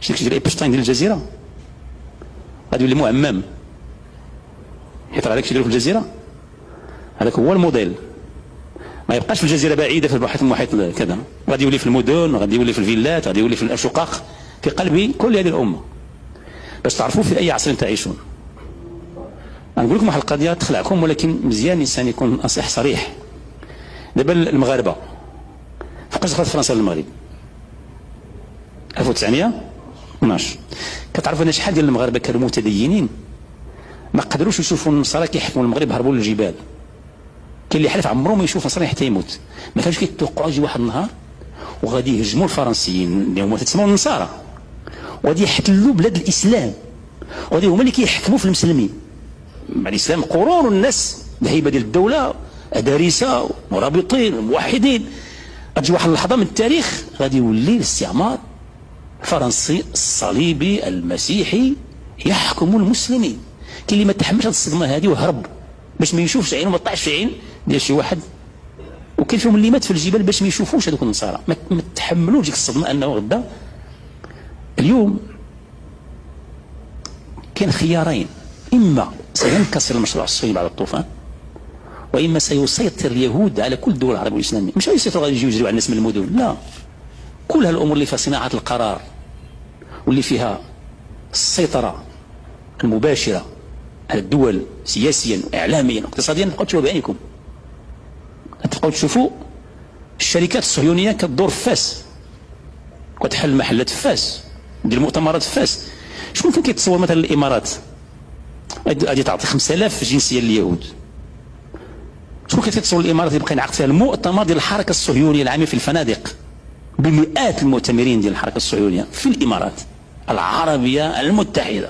شتي داكشي ديال ايبشتاين ديال الجزيره غادي يولي معمم، حيت راه داكشي ديالو في الجزيره هذاك هو الموديل. ما يبقاش في الجزيره بعيده في المحيط كذا، غادي يولي في المدن، غادي يولي في الفيلات، غادي يولي في الاشقاق في قلب كل هذه الامه، باش تعرفوا في اي عصر تعيشون. نقول لكم واحد القضيه تخلعكم، ولكن مزيان الانسان يكون نصيح صريح. دابا المغاربه فوقاش دخلت فرنسا للمغرب؟ 1912. كتعرفوا ان شحال ديال المغاربه كانوا متدينين ما قدروش يشوفوا النصارى كيحكموا المغرب، هربوا للجبال. كاين اللي حلف عمره ما يشوف نصراني حتى يموت، ما كانش كيتوقعوا يجي واحد النهار وغادي يهجموا الفرنسيين اللي هما تسموا النصارى، وغادي يحتلوا بلاد الاسلام، وغادي هما اللي كيحكموا في المسلمين. مع الاسلام قرون والناس الهيبه ديال الدوله ادارسه مرابطين موحدين، غتجي واحد اللحظه من التاريخ غادي يولي الاستعمار الفرنسي الصليبي المسيحي يحكم المسلمين. كاين اللي ما تحملش هذه الصدمه هذه وهرب باش ما يشوفش عينه، ما طلعش في عين ديال شي واحد، وكاين فيهم اللي مات في الجبال باش ما يشوفوش هذوك النصارى، ما تحملوش ديك الصدمه انه غدا. اليوم كاين خيارين، اما سينكسر المشروع الصهيوني بعد الطوفان، واما سيسيطر اليهود على كل الدول العربيه والاسلاميه. مش يسيطروا غادي يجيو يجريوا على الناس من المدن، لا، كل هالامور اللي فيها صناعه القرار واللي فيها السيطره المباشره على الدول سياسيا واعلاميا واقتصاديا تبقاو تشوفوا بعينكم. تبقاو تشوفوا الشركات الصهيونيه كتدور في فاس، كتحل محلات في فاس، دير مؤتمرات في فاس. شكون كان كيتصور مثلا الامارات غادي تعطي 5000 جنسيه لليهود؟ شكون كان كيتصور الامارات يبقى ينعقد فيها المؤتمر ديال الحركه الصهيونيه العامه في الفنادق بمئات المؤتمرين ديال الحركه الصهيونيه في الامارات العربيه المتحده؟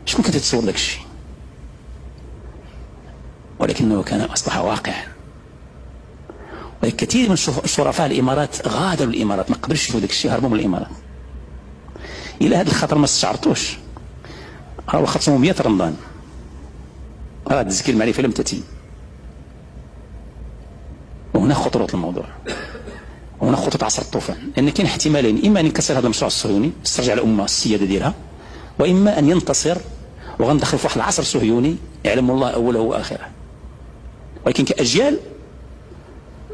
شكون كان يتصور داك الشيء؟ ولكنه كان اصبح واقعا. وكثير من شرفاء الامارات غادروا الامارات، ما قدروش يشوفوا داك الشيء، هربوا من الامارات. الى هذا الخطر ما استشعرتوش، راهو خصهم 100 رمضان، راه تزكي المعرفه لم تتم. وهنا خطوره الموضوع، وهنا خطوره عصر الطوفان، لان كاين احتمالين، اما ان ينكسر هذا المشروع الصهيوني تسترجع الامه السياده ديالها، واما ان ينتصر وغندخل في واحد العصر صهيوني يعلم الله اوله واخره. ولكن كاجيال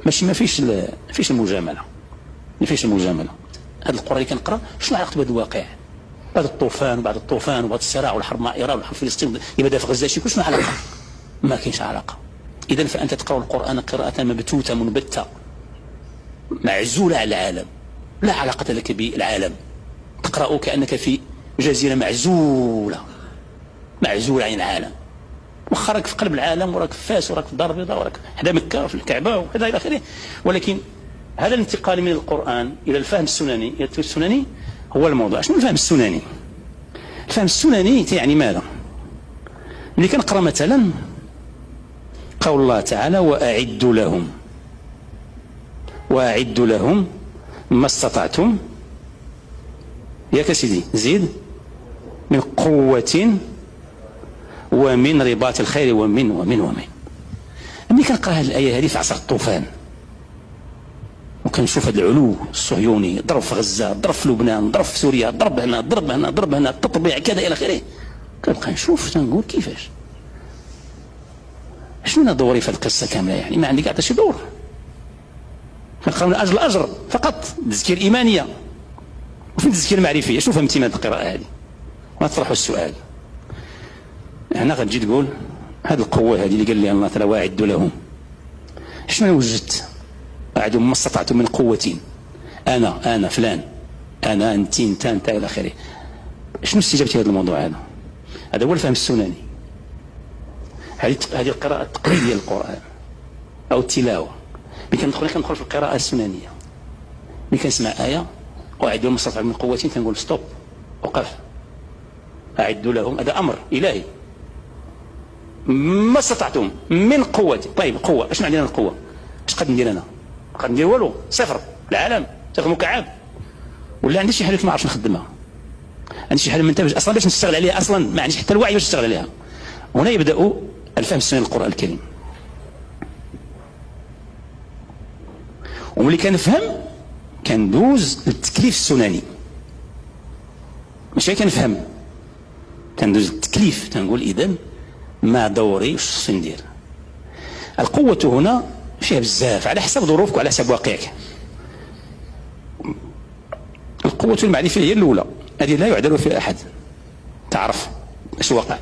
ماشي ما فيش المجامله، ما فيش المجامله. هذا القران اللي كنقرا شنو علاقته بهذا الواقع؟ بعد الطوفان وبعد الطوفان وبعد الصراع والحرب مع ايران والحرب فلسطين يبدا في غزه، شنو علاقه؟ ما كاينش علاقه. اذا فانت تقرا القران قراءه مبتوته منبته معزوله على العالم، لا علاقه لك بالعالم، تقرا كانك في جزيره معزوله عن العالم، واخا راك في قلب العالم وراك في فاس وراك في الدار البيضاء وراك حدا مكه وفي الكعبه وكذا الى اخره. ولكن هذا الانتقال من القران الى الفهم السنني، الى التفسير السنني هو الموضوع. شنو الفهم السنني؟ الفهم السنني تعني ماذا؟ اللي كنقرا مثلا قول الله تعالى واعدوا لهم ما استطعتم، ياك سيدي زيد، من قوة ومن رباط الخير ومن ملي كنقرا هذه الآية هذه في عصر الطوفان وكنشوف هذا العلو الصهيوني، ضرب في غزة، ضرب في لبنان، ضرب في سوريا، ضرب هنا تطبيع كذا إلى آخره، كنبقى نشوف تنقول كيفاش شنو دوري في القصة كاملة؟ يعني ما عندي حتى شي دور، كنقرا من أجل الأجر فقط، التزكية الإيمانية وفين التزكية المعرفية. شنو فهمتي من هذه القراءة هذه؟ ونطرحوا السؤال هنا، غتجي تقول هذه القوة هذه اللي قال لي الله تعالى واعدوا لهم، شنو وجدت؟ أعدوا ما استطعتم من قوة، أنا فلان، أنا أنت إلى آخره. شنو استجابتي هذا الموضوع هذا؟ هذا هو الفهم السنني. هذه القراءة التقليدية للقرآن أو التلاوة. ملي كندخل في القراءة السننية، ملي كنسمع آية وأعدوا ما استطعتم من قوة كنقول ستوب، وقف، أعدوا لهم، هذا أمر إلهي، ما استطعتم من قوة. طيب قوة، اشنو عندنا القوة؟ اش قد ندير انا؟ قد ندير والو، صفر، العالم صفر مكعب، ولا عندي شي حاجة ما عرفتش نخدمها، عندي شي حاجة منتبج اصلا باش نشتغل عليها، اصلا ما عنديش حتى الوعي باش نشتغل عليها. هنا يبدأ الفهم السني للقرآن الكريم. وملي كنفهم كندوز للتكليف السنني. ماشي كنفهم، كندوز التكليف، تنقول إذن ما دوري واش خصني ندير. القوة هنا فيها بزاف على حسب ظروفك وعلى حسب واقعك. القوة المعرفية هي الأولى، هذه لا يعدل فيها أحد. تعرف اش واقع،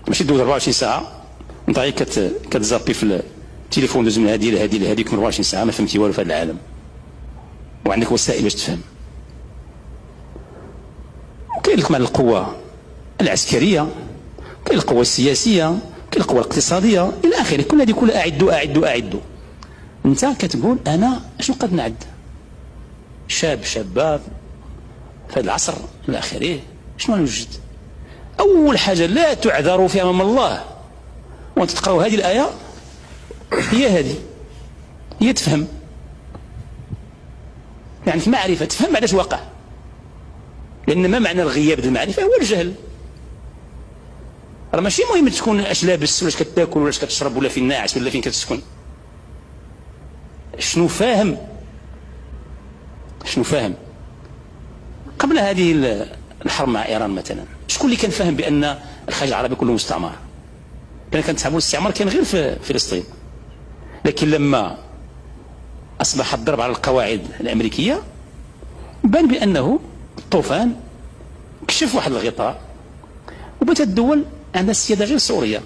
ماشي دوز 24 ساعة انت غير كتزابي في التليفون، دوز من هذه لهذه لهذيك من 24 ساعة ما فهمتي والو في هذا العالم، وعندك وسائل باش تفهم. كاين لك مع القوة العسكرية، كاين القوة السياسية، كاين القوة الاقتصادية إلى آخره. كل هذه كلها أعدوا. أنت كتقول أنا شنو قد نعد؟ شابة في هذا العصر إلى آخره، شنو نوجد؟ أول حاجة لا تعذروا فيها أمام الله وأنت تقرأوا هذه الآية، هي تفهم، يعني معرفة، تفهم علاش واقع. لأن ما معنى الغياب ديال المعرفة هو الجهل. راه ماشي مهم تكون اش لابس ولا اش كتاكل ولا اش كتشرب ولا فين ناعس ولا فين كتسكن، شنو فاهم. قبل هذه الحرب مع إيران مثلا، شكون اللي كان فاهم بأن الخليج العربي كله مستعمر؟ كان تحسبوا الاستعمار كان غير في فلسطين. لكن لما أصبح الضرب على القواعد الأمريكية بان بأنه الطوفان كشف واحد الغطاء، وبدأت الدول عندها السيادة غير سورية،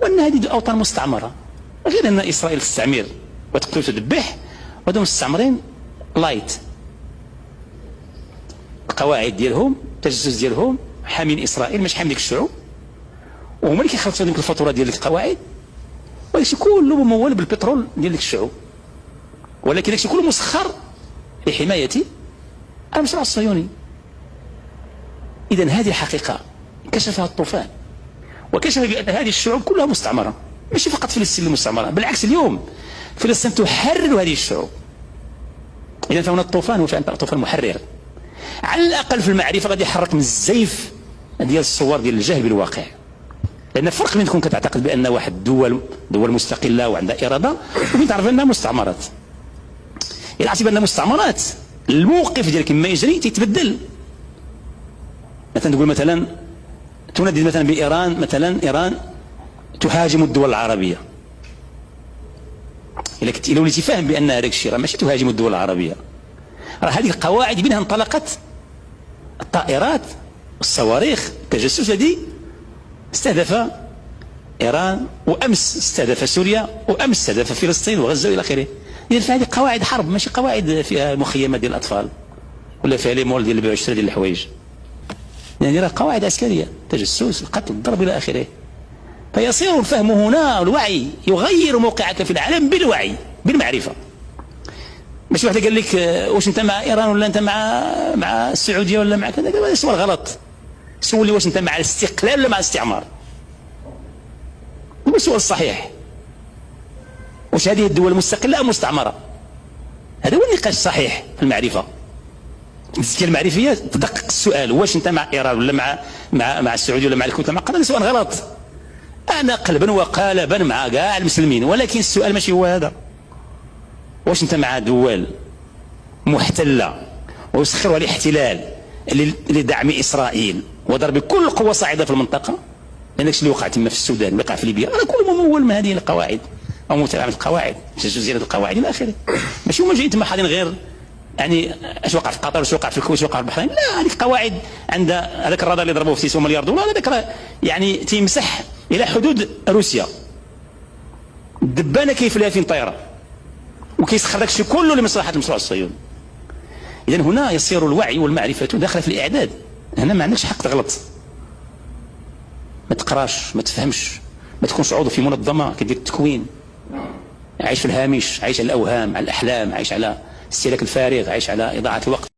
وأن هذه أوطان مستعمرة، غير أن إسرائيل تستعمر وتقتل وتذبح، وهذو مستعمرين لايت. القواعد ديالهم، التجسس ديالهم حامين إسرائيل، مش حامين ديك الشعوب، وهما اللي كيخلصوا ديك الفاتورة ديال القواعد، وداكشي كله ممول بالبترول ديال ديك الشعوب، ولكن داكشي كله مسخر لحماية المشروع الصهيوني. إذن هذه حقيقة كشفها الطوفان، وكشف بأن هذه الشعوب كلها مستعمرة، ماشي فقط فلسطين المستعمرة، بالعكس اليوم فلسطين تحرر هذه الشعوب. إذن فهنا الطوفان هو فعلا طوفان محرر، على الأقل في المعرفة غادي يحرك من الزيف ديال الصور ديال الجهل بالواقع. لأن فرق بين تكون كتعتقد بأن واحد دول مستقلة وعندها إرادة، وبين تعرف أنها مستعمرات. إلا عرفتي بأنها مستعمرات، الموقف ديالك ما يجري تيتبدل. مثلا تقول مثلا تندد مثلا بإيران، مثلا إيران تهاجم الدول العربية. إلا وليتي فاهم بأن هذاك الشيء راه ماشي تهاجم الدول العربية، راه هذه القواعد منها انطلقت الطائرات والصواريخ، التجسس الذي استهدف إيران، وأمس استهدف سوريا، وأمس استهدف فلسطين وغزة وإلى آخره. إذا فهذه قواعد حرب، ماشي قواعد فيها مخيمات ديال الأطفال ولا فيها لي مول ديال البيع والشراء ديال الحوايج. يعني راه قواعد عسكرية، تجسس، القتل، الضرب إلى آخره. فيصير الفهم هنا، الوعي يغير موقعك في العالم بالوعي بالمعرفة. ماشي واحد قال لك واش انت مع ايران ولا انت مع السعوديه ولا مع كذا، هذا سؤال غلط. سولي واش انت مع الاستقلال ولا مع الاستعمار، هو السؤال الصحيح. واش هذه الدول مستقله ام مستعمره؟ هذا هو النقاش الصحيح في المعرفه. التزكيه المعرفيه تدقق السؤال، واش انت مع ايران ولا مع السعوديه ولا مع الكويت ولا مع قطر؟ هذا سؤال غلط. انا قلبا وقالبا مع كاع المسلمين، ولكن السؤال ماشي هو هذا. واش انت مع دول محتله ويسخرها الاحتلال لدعم اسرائيل وضرب كل قوه صاعده في المنطقه؟ لان داكشي اللي وقع تما في السودان وقع في ليبيا، راه كله ممول من هذه القواعد او متابعه القواعد، زياده القواعد الى اخره. ماشي هما جايين تما حاضرين غير يعني اش وقع في قطر، واش وقع في الكويت، واش وقع في البحرين. لا، هذيك قواعد عندها هذاك الرادار اللي ضربوه في 9 مليار دولار، هذاك يعني تيمسح الى حدود روسيا. الدبانه كيف لها فين طايره، وكيسخر داك الشيء كله لمصلحه المشروع الصهيوني. اذا هنا يصير الوعي والمعرفه داخله في الاعداد. هنا ما عندكش حق تغلط، ما تقراش، ما تفهمش، ما تكونش عضو في منظمه كدير التكوين، عايش في الهامش، عايش على الاوهام، على الاحلام، عايش على استهلاك الفارغ، عايش على اضاعه الوقت.